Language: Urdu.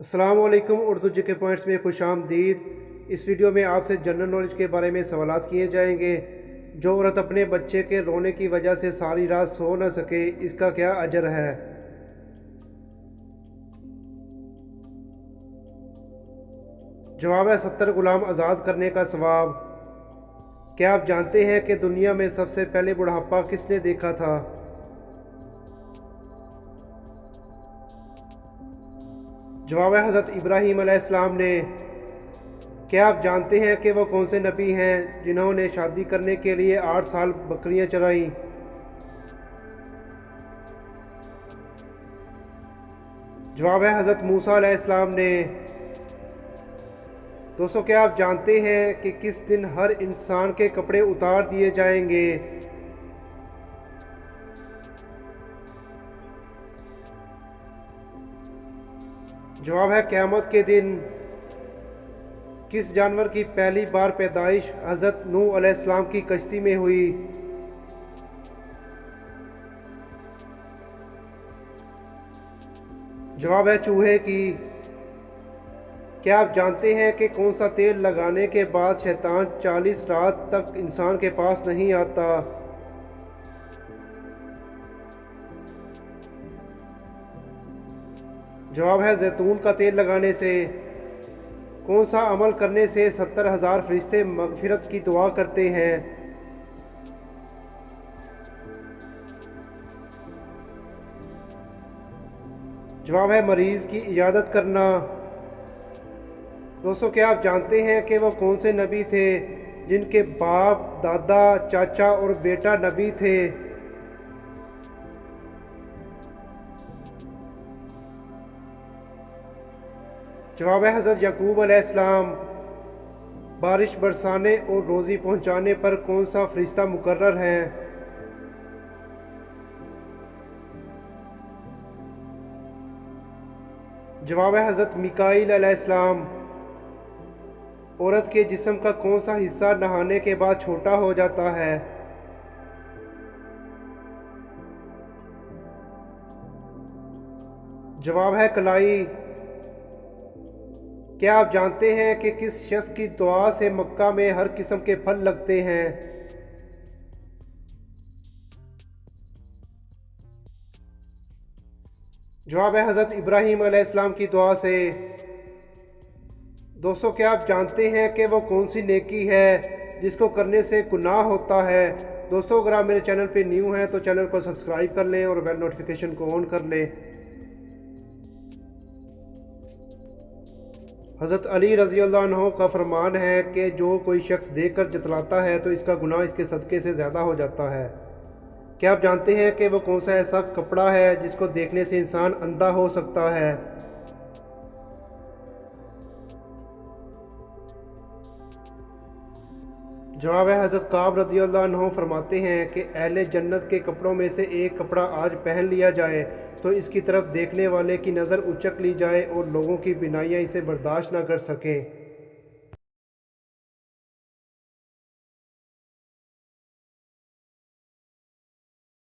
السلام علیکم، اردو جی کے پوائنٹس میں خوش آمدید۔ اس ویڈیو میں آپ سے جنرل نالج کے بارے میں سوالات کیے جائیں گے۔ جو عورت اپنے بچے کے رونے کی وجہ سے ساری رات سو نہ سکے، اس کا کیا اجر ہے؟ جواب ہے 70 غلام آزاد کرنے کا ثواب۔ کیا آپ جانتے ہیں کہ دنیا میں سب سے پہلے بڑھاپا کس نے دیکھا تھا؟ جواب ہے حضرت ابراہیم علیہ السلام نے۔ کیا آپ جانتے ہیں کہ وہ کون سے نبی ہیں جنہوں نے شادی کرنے کے لیے 8 سال بکریاں چرائیں؟ جواب ہے حضرت موسیٰ علیہ السلام نے۔ دوستو، کیا آپ جانتے ہیں کہ کس دن ہر انسان کے کپڑے اتار دیے جائیں گے؟ جواب ہے قیامت کے دن۔ کس جانور کی پہلی بار پیدائش حضرت نوح علیہ السلام کی کشتی میں ہوئی؟ جواب ہے چوہے کی۔ کیا آپ جانتے ہیں کہ کون سا تیل لگانے کے بعد شیطان 40 رات تک انسان کے پاس نہیں آتا؟ جواب ہے زیتون کا تیل لگانے سے۔ کون سا عمل کرنے سے 70,000 فرشتے مغفرت کی دعا کرتے ہیں؟ جواب ہے مریض کی عیادت کرنا۔ دوستو، کیا آپ جانتے ہیں کہ وہ کون سے نبی تھے جن کے باپ، دادا، چاچا اور بیٹا نبی تھے؟ جواب ہے حضرت یعقوب علیہ السلام۔ بارش برسانے اور روزی پہنچانے پر کون سا فرشتہ مقرر ہے؟ جواب ہے حضرت میکائیل علیہ السلام۔ عورت کے جسم کا کون سا حصہ نہانے کے بعد چھوٹا ہو جاتا ہے؟ جواب ہے کلائی۔ کیا آپ جانتے ہیں کہ کس شخص کی دعا سے مکہ میں ہر قسم کے پھل لگتے ہیں؟ جواب ہے حضرت ابراہیم علیہ السلام کی دعا سے۔ دوستو، کیا آپ جانتے ہیں کہ وہ کون سی نیکی ہے جس کو کرنے سے گناہ ہوتا ہے؟ دوستو، اگر آپ میرے چینل پہ نیو ہیں تو چینل کو سبسکرائب کر لیں اور بیل نوٹیفیکیشن کو آن کر لیں۔ حضرت علی رضی اللہ عنہ کا فرمان ہے کہ جو کوئی شخص دیکھ کر جتلاتا ہے تو اس کا گناہ اس کے صدقے سے زیادہ ہو جاتا ہے۔ کیا آپ جانتے ہیں کہ وہ کون سا ایسا کپڑا ہے جس کو دیکھنے سے انسان اندھا ہو سکتا ہے؟ جواب ہے حضرت کعب رضی اللہ عنہ فرماتے ہیں کہ اہل جنت کے کپڑوں میں سے ایک کپڑا آج پہن لیا جائے تو اس کی طرف دیکھنے والے کی نظر اچک لی جائے اور لوگوں کی بینائیاں اسے برداشت نہ کر سکیں۔